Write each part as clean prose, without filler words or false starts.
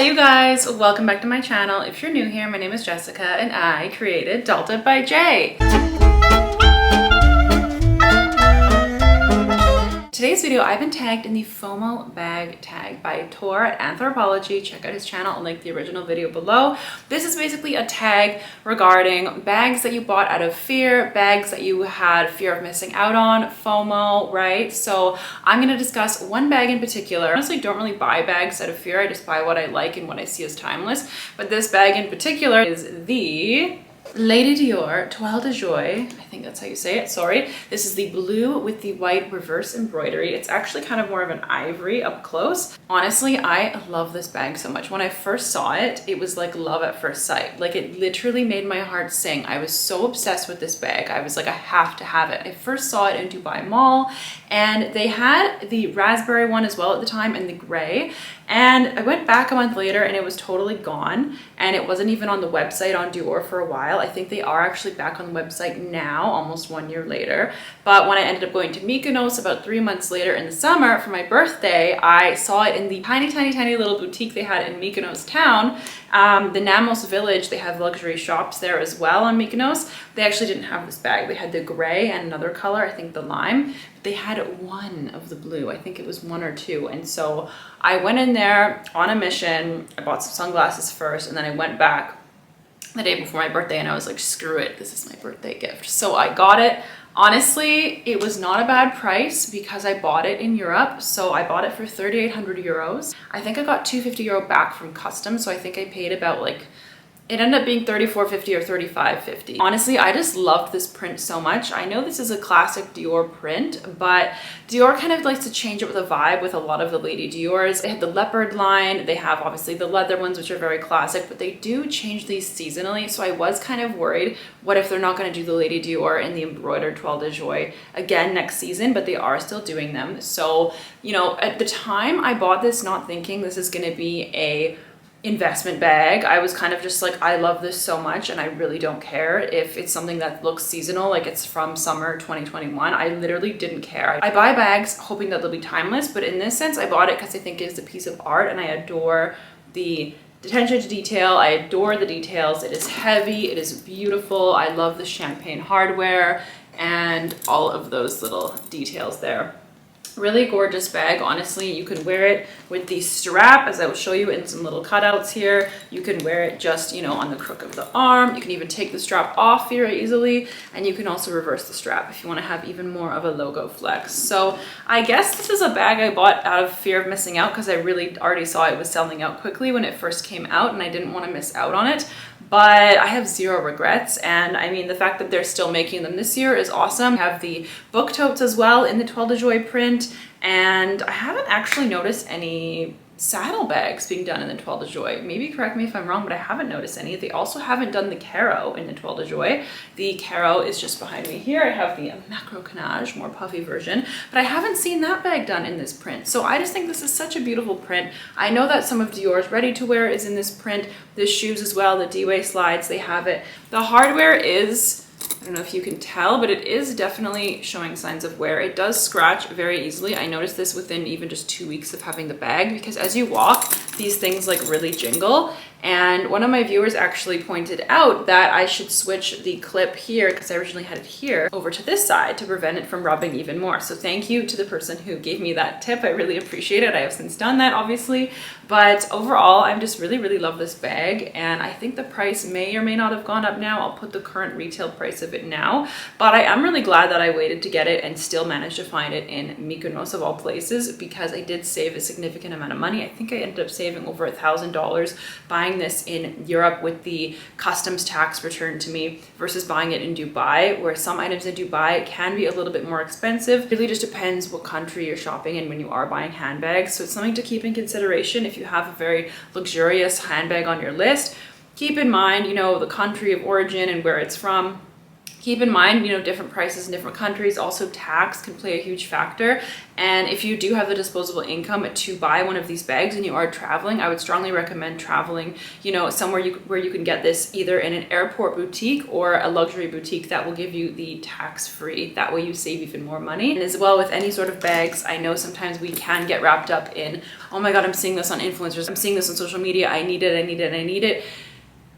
Hey you guys, welcome back to my channel. If you're new here, my name is Jessica and I created Delta by J. Today's video, I've been tagged in the Fomo bag tag by Tor at Anthropology. Check out his channel. I'll link the original video below. This is basically a tag regarding bags that you bought out of fear, bags that you had fear of missing out on, FOMO, right? So I'm going to discuss one bag in particular. I honestly don't really buy bags out of fear. I just buy what I like and what I see as timeless. But this bag in particular is the Lady Dior Toile de Joie. I think that's how you say it, sorry. This is the blue with the white reverse embroidery. It's actually kind of more of an ivory up close. Honestly, I love this bag so much. When I first saw it, it was like love at first sight. Like it literally made my heart sing. I was so obsessed with this bag. I was like, I have to have it. I first saw it in Dubai Mall and they had the raspberry one as well at the time and the gray. And I went back a month later and it was totally gone. And it wasn't even on the website on Dior for a while. I think they are actually back on the website now, almost 1 year later. But when I ended up going to Mykonos about 3 months later in the summer for my birthday, I saw it in the tiny little boutique they had in Mykonos town. The Namos village, they have luxury shops there as well on Mykonos. They actually didn't have this bag. They had the gray and another color, I think the lime. They had one of the blue. I think it was one or two. And so I went in there on a mission. I bought some sunglasses first and then I went back the day before my birthday and I was like, screw it, this is my birthday gift. So I got it. Honestly, it was not a bad price because I bought it in Europe. So I bought it for 3,800 euros. I think I got 250 euro back from customs. So I think I paid about like, it ended up being 34.50 or 35.50. Honestly, I just loved this print so much. I know this is a classic Dior print, but Dior kind of likes to change it with a vibe with a lot of the Lady Diors. They had the leopard line. They have obviously the leather ones, which are very classic, but they do change these seasonally. So I was kind of worried, what if they're not going to do the Lady Dior in the embroidered Toile de Joie again next season, but they are still doing them. So, you know, at the time I bought this not thinking this is going to be a investment bag. I was kind of just like, I love this so much and I really don't care if it's something that looks seasonal, like it's from summer 2021. I literally didn't care. I buy bags hoping that they'll be timeless, but in this sense I bought it because I think it's a piece of art and I adore the attention to detail. I adore the details. It is heavy, it is beautiful. I love the champagne hardware and all of those little details there. Really gorgeous bag. Honestly, you can wear it with the strap, as I will show you in some little cutouts here. You can wear it just, you know, on the crook of the arm. You can even take the strap off very easily, and you can also reverse the strap if you want to have even more of a logo flex. So I guess this is a bag I bought out of fear of missing out because I really already saw it was selling out quickly when it first came out and I didn't want to miss out on it. But I have zero regrets, and I mean the fact that they're still making them this year is awesome. I have the book totes as well in the Toile de Joie print, and I haven't actually noticed any saddlebags being done in the Toile de Joie. Maybe correct me if I'm wrong, but I haven't noticed any. They also haven't done the caro in the Toile de Joie. The caro is just behind me here. I have the macro canage, more puffy version, but I haven't seen that bag done in this print. So I just think this is such a beautiful print. I know that some of Dior's ready to wear is in this print. The shoes as well, the D-way slides, they have it. The hardware is, I don't know if you can tell, but it is definitely showing signs of wear. It does scratch very easily. I noticed this within even just 2 weeks of having the bag because as you walk, these things like really jingle. And one of my viewers actually pointed out that I should switch the clip here, because I originally had it here, over to this side to prevent it from rubbing even more. So thank you to the person who gave me that tip. I really appreciate it. I have since done that, obviously. But overall, I just really love this bag. And I think the price may or may not have gone up now. I'll put the current retail price of it now. But I am really glad that I waited to get it and still managed to find it in Mykonos of all places, because I did save a significant amount of money. I think I ended up saving over $1,000 buying this in Europe with the customs tax returned to me versus buying it in Dubai, where some items in Dubai can be a little bit more expensive. It really just depends what country you're shopping in when you are buying handbags. So it's something to keep in consideration if you have a very luxurious handbag on your list. Keep in mind, you know, the country of origin and where it's from. Keep in mind, you know, different prices in different countries. Also, tax can play a huge factor. And if you do have the disposable income to buy one of these bags and you are traveling, I would strongly recommend traveling, you know, somewhere where you can get this either in an airport boutique or a luxury boutique that will give you the tax-free. That way you save even more money. And as well with any sort of bags, I know sometimes we can get wrapped up in, oh my God, I'm seeing this on influencers. I'm seeing this on social media. I need it, I need it, I need it.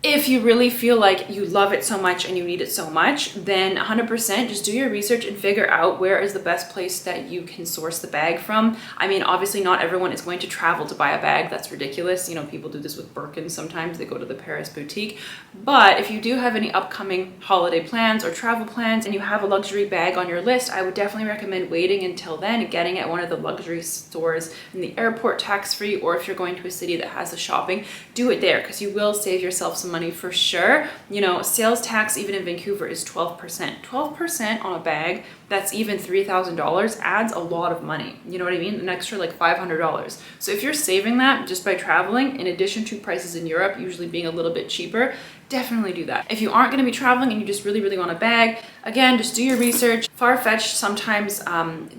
If you really feel like you love it so much and you need it so much, then 100% just do your research and figure out where is the best place that you can source the bag from. I mean, obviously not everyone is going to travel to buy a bag. That's ridiculous. You know, people do this with Birkins sometimes. They go to the Paris boutique. But if you do have any upcoming holiday plans or travel plans and you have a luxury bag on your list, I would definitely recommend waiting until then and getting at one of the luxury stores in the airport tax-free, or if you're going to a city that has a shopping, do it there because you will save yourself some money for sure. You know, sales tax even in Vancouver is 12%. 12% on a bag that's even $3,000 adds a lot of money. You know what I mean? An extra like $500. So if you're saving that just by traveling, in addition to prices in Europe usually being a little bit cheaper, definitely do that. If you aren't going to be traveling and you just really want a bag, again, just do your research. Far-fetched, sometimes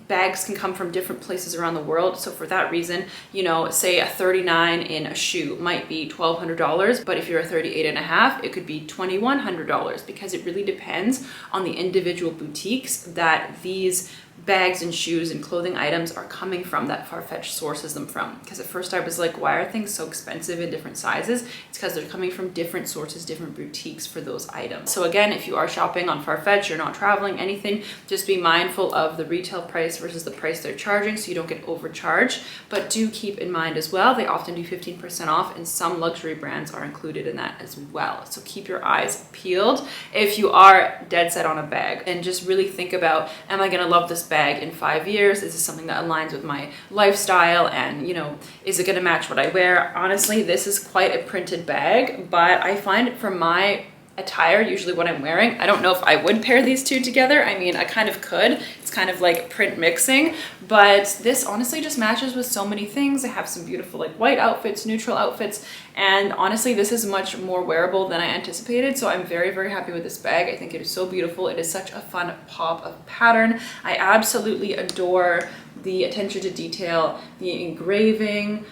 bags can come from different places around the world. So for that reason, you know, say a 39 in a shoe might be $1,200, but if you're a 38 and a half, it could be $2,100 because it really depends on the individual boutiques that these bags and shoes and clothing items are coming from, that Farfetch sources them from. Because at first I was like, why are things so expensive in different sizes? It's because they're coming from different sources, different boutiques for those items. So again, if you are shopping on Farfetch, you're not traveling, anything, just be mindful of the retail price versus the price they're charging so you don't get overcharged. But do keep in mind as well, they often do 15% off and some luxury brands are included in that as well. So keep your eyes peeled if you are dead set on a bag, and just really think about, am I gonna love this bag in 5 years? Is this something that aligns with my lifestyle? And, you know, is it going to match what I wear? Honestly, this is quite a printed bag, but I find it for my attire, usually what I'm wearing, I don't know if I would pair these two together. I mean, I kind of could. It's kind of like print mixing, but this honestly just matches with so many things. I have some beautiful like white outfits, neutral outfits, and honestly, this is much more wearable than I anticipated. So I'm very happy with this bag. I think it is so beautiful. It is such a fun pop of pattern. I absolutely adore the attention to detail, the engraving,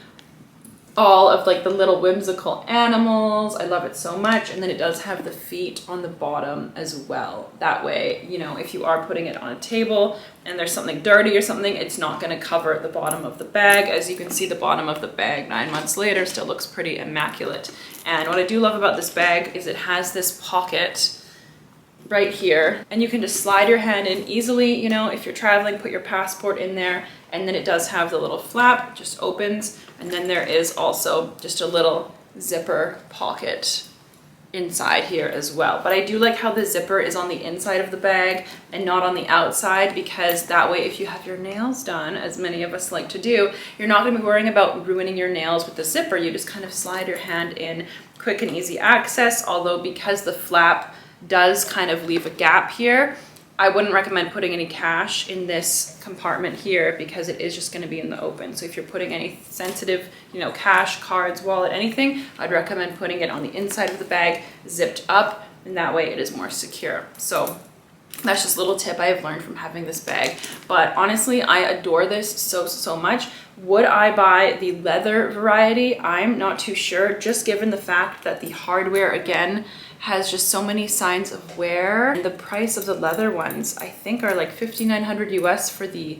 all of like the little whimsical animals. I love it so much. And then it does have the feet on the bottom as well. That way, you know, if you are putting it on a table and there's something dirty or something, it's not going to cover the bottom of the bag. As you can see, the bottom of the bag 9 months later still looks pretty immaculate. And what I do love about this bag is it has this pocket right here, and you can just slide your hand in easily. You know, if you're traveling, put your passport in there, and then it does have the little flap, it just opens, and then there is also just a little zipper pocket inside here as well. But I do like how the zipper is on the inside of the bag and not on the outside, because that way if you have your nails done, as many of us like to do, you're not going to be worrying about ruining your nails with the zipper. You just kind of slide your hand in, quick and easy access. Although because the flap does kind of leave a gap here, I wouldn't recommend putting any cash in this compartment here because it is just going to be in the open. So if you're putting any sensitive, you know, cash, cards, wallet, anything, I'd recommend putting it on the inside of the bag, zipped up, and that way it is more secure. So that's just a little tip I have learned from having this bag. But honestly, I adore this so much. Would I buy the leather variety? I'm not too sure, just given the fact that the hardware, again, has just so many signs of wear. And the price of the leather ones, I think, are like $5,900 US for the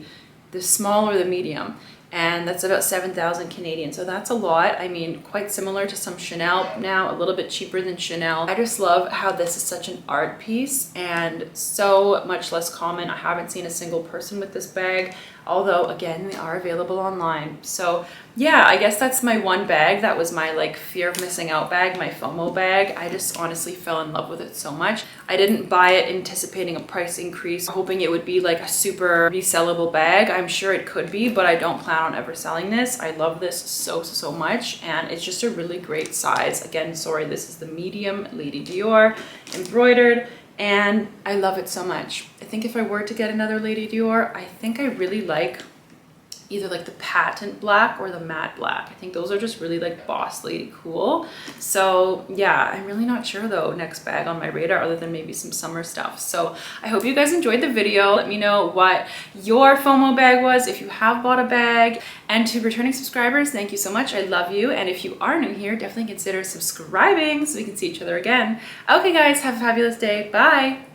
small or the medium. And that's about 7,000 Canadian. So that's a lot. I mean, quite similar to some Chanel now, a little bit cheaper than Chanel. I just love how this is such an art piece and so much less common. I haven't seen a single person with this bag, although again, they are available online. So yeah, I guess that's my one bag. That was my like fear of missing out bag, my FOMO bag. I just honestly fell in love with it so much. I didn't buy it anticipating a price increase, hoping it would be like a super resellable bag. I'm sure it could be, but I don't plan on ever selling this. I love this so much, and it's just a really great size. Again, sorry, this is the medium Lady Dior embroidered, and I love it so much. I think if I were to get another Lady Dior, I think I really like either like the patent black or the matte black. I think those are just really like boss lady cool. So yeah, I'm really not sure though, next bag on my radar other than maybe some summer stuff. So I hope you guys enjoyed the video. Let me know what your FOMO bag was if you have bought a bag. And to returning subscribers, thank you so much. I love you. And if you are new here, definitely consider subscribing so we can see each other again. Okay guys, have a fabulous day. Bye.